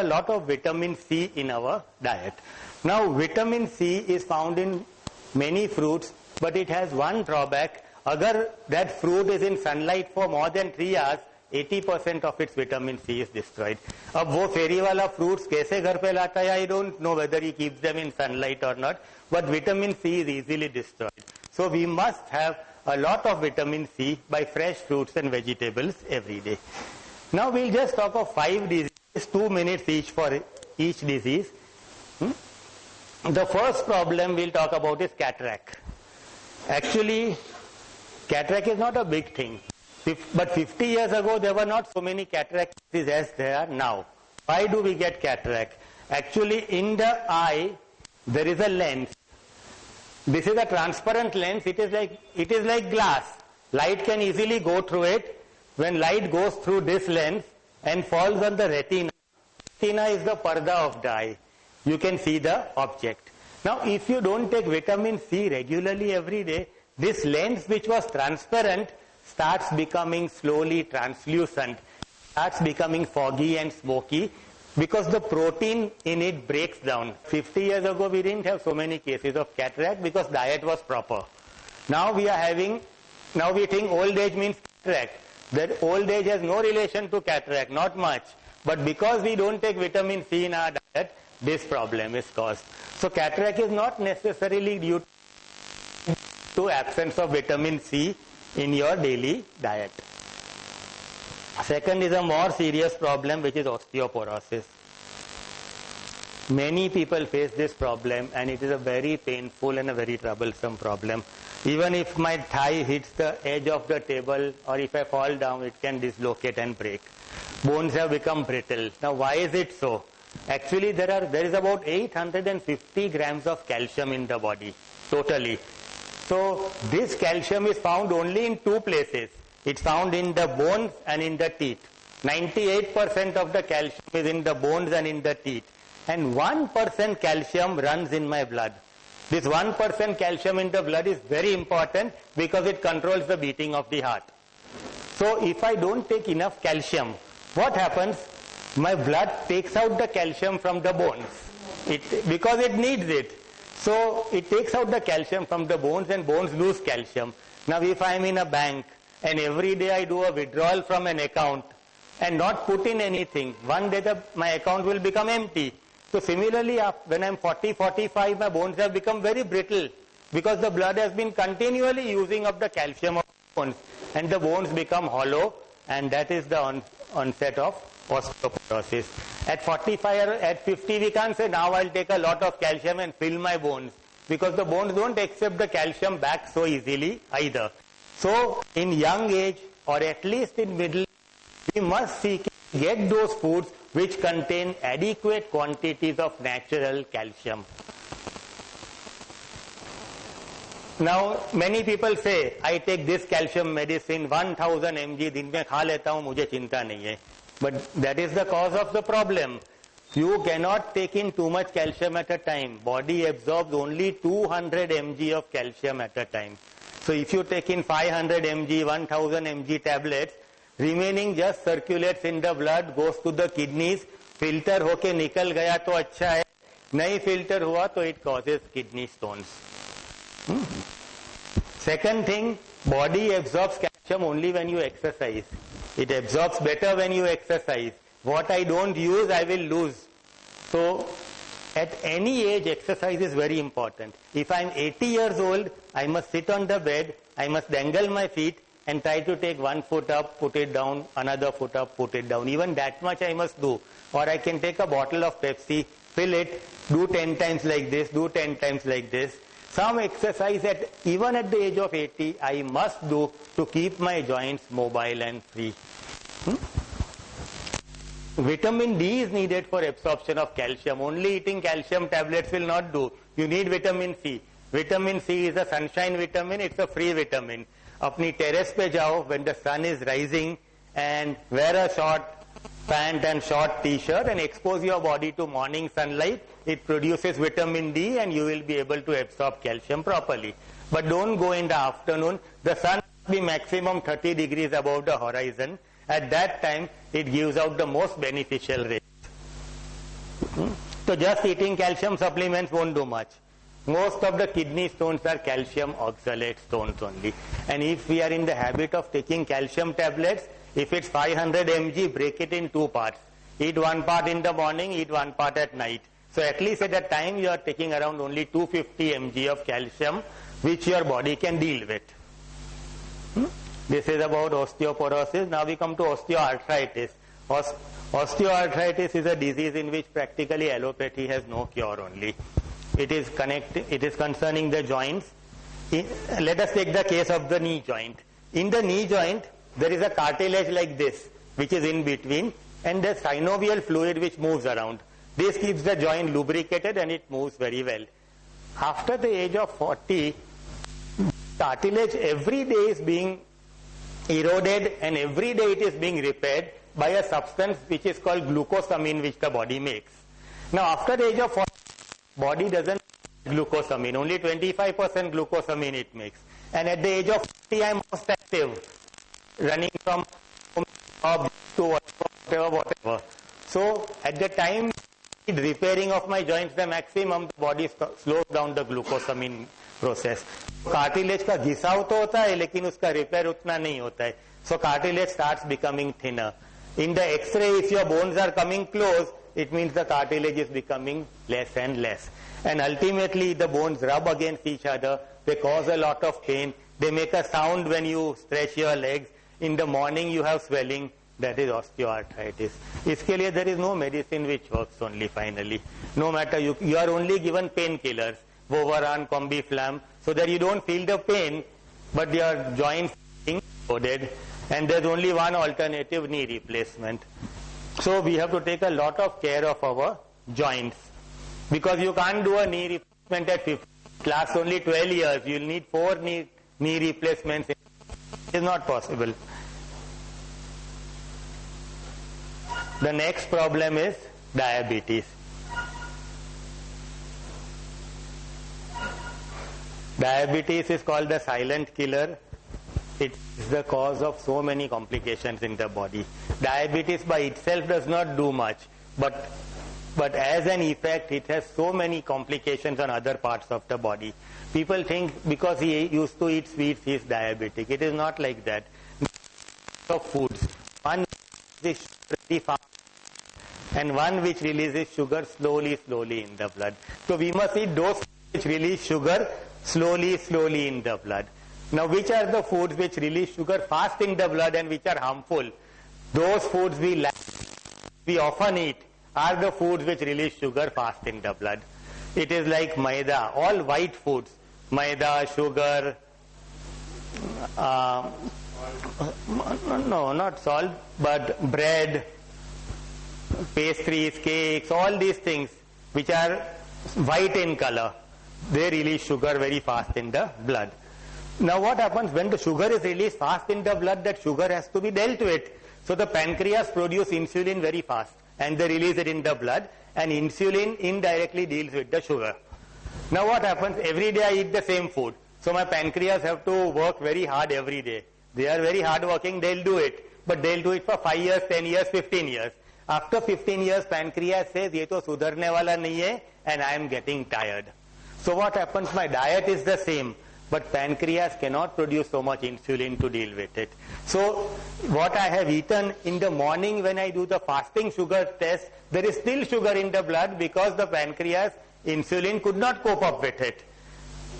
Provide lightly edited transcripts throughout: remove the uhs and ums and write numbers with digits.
a lot of vitamin C in our diet. Now, vitamin C is found in many fruits, but it has one drawback. Agar that fruit is in sunlight for more than 3 hours, 80% of its vitamin C is destroyed. अब वो फेरी वाला fruits कैसे घर पे लाता है? I don't know whether he keeps them in sunlight or not, but vitamin C is easily destroyed. So we must have a lot of vitamin C by fresh fruits and vegetables every day. Now we'll just talk of 5 diseases, 2 minutes each for each disease. The first problem we'll talk about is cataract. Actually, cataract is not a big thing. But 50 years ago, there were not so many cataract diseases as there are now. Why do we get cataract? Actually, in the eye, there is a lens. This is a transparent lens. It is like glass. Light can easily go through it. When light goes through this lens and falls on the retina, retina is the parda of the eye. You can see the object. Now, if you don't take vitamin C regularly every day, this lens which was transparent starts becoming slowly translucent, starts becoming foggy and smoky because the protein in it breaks down. 50 years ago, we didn't have so many cases of cataract because diet was proper. Now we think old age means cataract. That old age has no relation to cataract, not much. But because we don't take vitamin C in our diet, this problem is caused. So cataract is not necessarily due to absence of vitamin C in your daily diet. Second is a more serious problem, which is osteoporosis. Many people face this problem, and it is a very painful and a very troublesome problem. Even if my thigh hits the edge of the table or if I fall down, it can dislocate and break. Bones have become brittle. Now, why is it so? Actually, there is about 850 grams of calcium in the body, totally. So, this calcium is found only in 2 places. It's found in the bones and in the teeth. 98% of the calcium is in the bones and in the teeth. And 1% calcium runs in my blood. This 1% calcium in the blood is very important because it controls the beating of the heart. So, if I don't take enough calcium, what happens? My blood takes out the calcium from the bones because it needs it. So, it takes out the calcium from the bones and bones lose calcium. Now, if I am in a bank and every day I do a withdrawal from an account and not put in anything, one day my account will become empty. So, similarly, when I am 40, 45, my bones have become very brittle because the blood has been continually using up the calcium of the bones and the bones become hollow, and that is the onset of osteoporosis. At 45 or at 50, we can't say now I'll take a lot of calcium and fill my bones because the bones don't accept the calcium back so easily either. So, in young age or at least in middle, we must get those foods which contain adequate quantities of natural calcium. Now, many people say, I take this calcium medicine, 1000 mg, दिन में खा लेता हूँ, मुझे चिंता नहीं है. But that is the cause of the problem. You cannot take in too much calcium at a time. Body absorbs only 200 mg of calcium at a time. So if you take in 500 mg, 1000 mg tablets, remaining just circulates in the blood, goes to the kidneys, filter होके निकल गया तो अच्छा है, नहीं filter हुआ तो it causes kidney stones. Second thing, body absorbs calcium only when you exercise. It absorbs better when you exercise. What I don't use, I will lose. So, at any age, exercise is very important. If I am 80 years old, I must sit on the bed, I must dangle my feet and try to take 1 foot up, put it down, another foot up, put it down. Even that much I must do. Or I can take a bottle of Pepsi, fill it, do 10 times like this, do 10 times like this. Some exercise even at the age of 80, I must do to keep my joints mobile and free. Vitamin D is needed for absorption of calcium. Only eating calcium tablets will not do. You need vitamin C. Vitamin C is a sunshine vitamin. It's a free vitamin. अपनी terrace पे जाओ when the sun is rising and wear a short pant and short t-shirt and expose your body to morning sunlight. It produces vitamin D and you will be able to absorb calcium properly. But don't go in the afternoon. The sun will be maximum 30 degrees above the horizon. At that time, it gives out the most beneficial rays. So just eating calcium supplements won't do much. Most of the kidney stones are calcium oxalate stones only. And if we are in the habit of taking calcium tablets, if it's 500 mg, break it in 2 parts. Eat 1 part in the morning, eat 1 part at night. So at least at that time you are taking around only 250 mg of calcium, which your body can deal with. This is about osteoporosis. Now we come to osteoarthritis. Osteoarthritis is a disease in which practically allopathy has no cure only. It is concerning the joints. Let us take the case of the knee joint. In the knee joint, there is a cartilage like this, which is in between, and the synovial fluid which moves around. This keeps the joint lubricated and it moves very well. After the age of 40, cartilage every day is being eroded and every day it is being repaired by a substance which is called glucosamine, which the body makes. Now after the age of 40, body doesn't make glucosamine, only 25% glucosamine it makes. And at the age of 40, I am most active, running from job to whatever. So at the time repairing of my joints the maximum, the body slows down the glucosamine process. Cartilage का घिसाव तो होता है लेकिन उसका repair उतना नहीं होता है. So cartilage starts becoming thinner. In the X-ray, if your bones are coming close, it means the cartilage is becoming less and less. And ultimately the bones rub against each other. They cause a lot of pain. They make a sound when you stretch your legs. In the morning you have swelling. That is osteoarthritis. इसके लिए there is no medicine which works only finally. No matter, you are only given painkillers, Vovaran, Combiflam, so that you don't feel the pain, but your joints being loaded. And there's only one alternative, knee replacement. So we have to take a lot of care of our joints. Because you can't do a knee replacement at 50. It lasts only 12 years. You'll need 4 knee replacements. It is not possible. The next problem is diabetes. Diabetes is called the silent killer. It is the cause of so many complications in the body. Diabetes by itself does not do much, but as an effect it has so many complications on other parts of the body. People think because he used to eat sweets he is diabetic. It is not like that. Of foods. One is pretty fast and one which releases sugar slowly in the blood. So we must eat those which release sugar slowly in the blood. Now which are the foods which release sugar fast in the blood and which are harmful? Those foods we often eat are the foods which release sugar fast in the blood. It is like maida, all white foods, maida, sugar, no, not salt, but bread, pastries, cakes, all these things which are white in color, they release sugar very fast in the blood. Now what happens when the sugar is released fast in the blood? That sugar has to be dealt with. So the pancreas produces insulin very fast and they release it in the blood, and insulin indirectly deals with the sugar. Now what happens? Every day I eat the same food. So my pancreas have to work very hard every day. They are very hard working, they'll do it. But they'll do it for 5 years, 10 years, 15 years. After 15 years, pancreas says, ye to sudharne wala nahi hai, and I am getting tired. So what happens? My diet is the same, but pancreas cannot produce so much insulin to deal with it. So what I have eaten in the morning when I do the fasting sugar test, there is still sugar in the blood because the pancreas insulin could not cope up with it.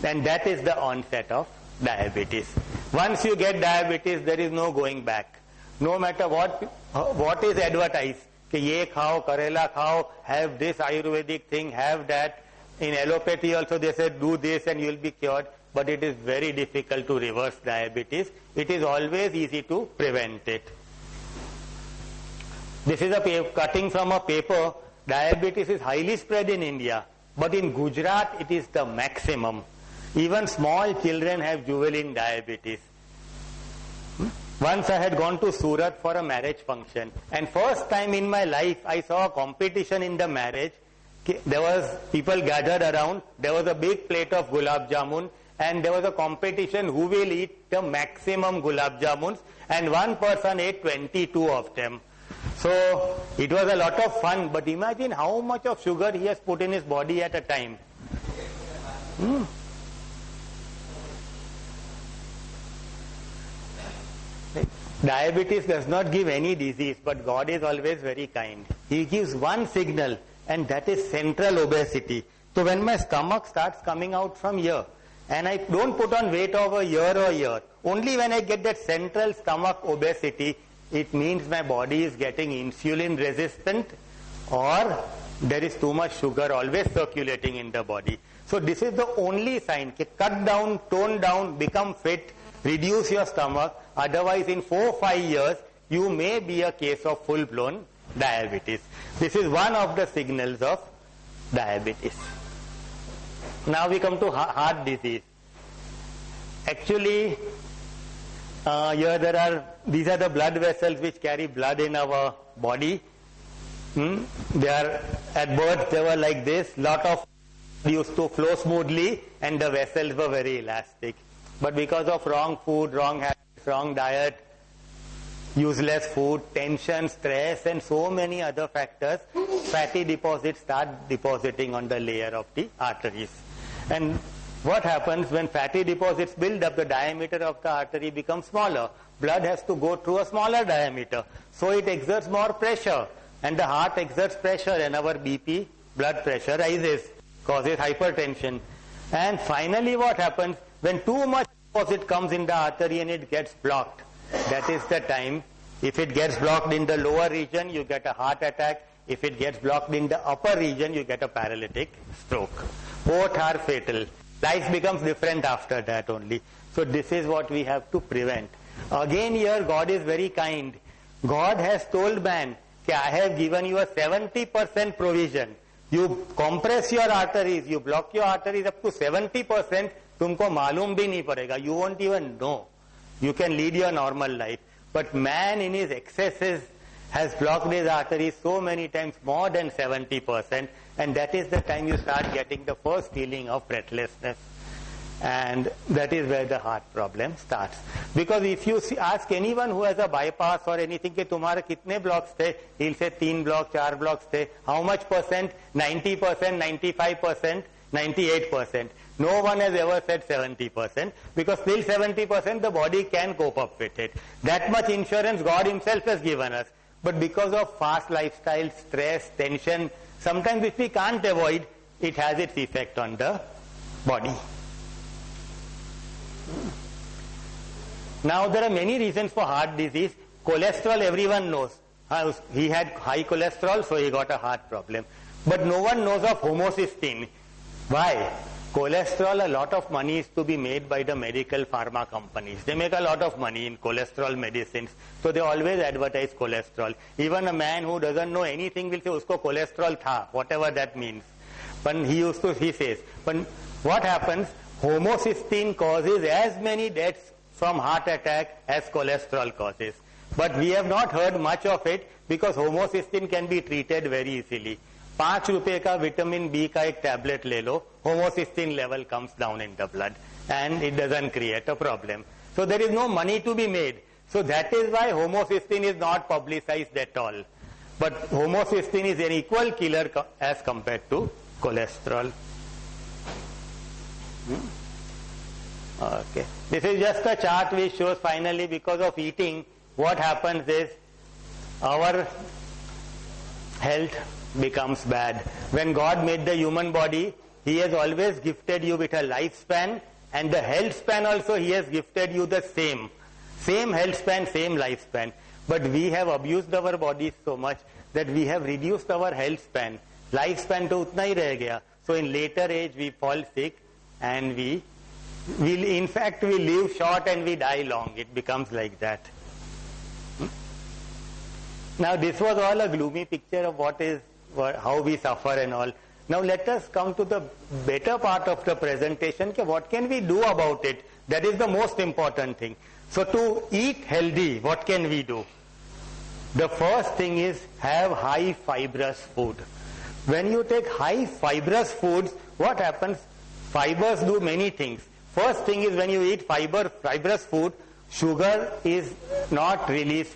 And that is the onset of diabetes. Once you get diabetes, there is no going back. No matter what is advertised, कि ये खाओ, करेला खाओ, have this Ayurvedic thing, have that. In allopathy also they say do this and you will be cured. But it is very difficult to reverse diabetes. It is always easy to prevent it. This is a cutting from a paper. Diabetes is highly spread in India, but in Gujarat it is the maximum. Even small children have juvenile diabetes. Once I had gone to Surat for a marriage function, and first time in my life I saw a competition in the marriage. There was people gathered around, there was a big plate of gulab jamun, and there was a competition who will eat the maximum gulab jamuns, and one person ate 22 of them. So it was a lot of fun, but imagine how much of sugar he has put in his body at a time. Diabetes does not give any disease, but God is always very kind. He gives one signal, and that is central obesity. So when my stomach starts coming out from here, and I don't put on weight over year or year, only when I get that central stomach obesity, it means my body is getting insulin resistant, or there is too much sugar always circulating in the body. So this is the only sign. Cut down, tone down, become fit, reduce your stomach. Otherwise, in 4 or 5 years, you may be a case of full-blown diabetes. This is one of the signals of diabetes. Now we come to heart disease. Actually, here these are the blood vessels which carry blood in our body. They are, at birth they were like this. Lot of used to flow smoothly, and the vessels were very elastic. But because of wrong food, wrong habits, wrong diet, useless food, tension, stress, and so many other factors, fatty deposits start depositing on the layer of the arteries. And what happens when fatty deposits build up, the diameter of the artery becomes smaller. Blood has to go through a smaller diameter. So it exerts more pressure, and the heart exerts pressure, and our BP, blood pressure, rises, causes hypertension. And finally what happens, when too much deposit comes in the artery and it gets blocked, that is the time, if it gets blocked in the lower region, you get a heart attack. If it gets blocked in the upper region, you get a paralytic stroke. Both are fatal. Life becomes different after that only. So this is what we have to prevent. Again here, God is very kind. God has told man, I have given you a 70% provision. You compress your arteries, you block your arteries up to 70%, तुमको मालूम भी नहीं पड़ेगा. You won't even know. You can lead your normal life. But man in his excesses has blocked his arteries so many times, more than 70%, and that is the time you start getting the first feeling of breathlessness. And that is where the heart problem starts. Because if you ask anyone who has a bypass or anything, कि तुम्हारे कितने blocks थे, he'll say 3 blocks, 4 blocks थे. How much percent? 90%, 95%, 98%. No one has ever said 70%, because still 70% the body can cope up with it. That much insurance God himself has given us. But because of fast lifestyle, stress, tension, sometimes which we can't avoid, it has its effect on the body. Now there are many reasons for heart disease. Cholesterol, everyone knows. He had high cholesterol, so he got a heart problem. But no one knows of homocysteine. Why? Cholesterol, a lot of money is to be made by the medical pharma companies. They make a lot of money in cholesterol medicines. So they always advertise cholesterol. Even a man who doesn't know anything will say, usko cholesterol tha, whatever that means. But he says. But what happens? Homocysteine causes as many deaths from heart attack as cholesterol causes. But we have not heard much of it, because homocysteine can be treated very easily. 5 रुपए का vitamin B का एक tablet ले लो, homocysteine level comes down in the blood, and it doesn't create a problem. So there is no money to be made. So that is why homocysteine is not publicized at all. But homocysteine is an equal killer as compared to cholesterol. Okay. This is just a chart which shows finally, because of eating, what happens is our health becomes bad. When God made the human body, He has always gifted you with a lifespan, and the health span also He has gifted you the same. Same health span, same lifespan. But we have abused our bodies so much that we have reduced our health span. Lifespan to utna hi reh gaya. So in later age we fall sick, and we live short and we die long. It becomes like that. Now this was all a gloomy picture of how we suffer and all. Now let us come to the better part of the presentation. What can we do about it? That is the most important thing. So to eat healthy, what can we do? The first thing is have high fibrous food. When you take high fibrous foods, what happens? Fibers do many things. First thing is, when you eat fibrous food, sugar is not released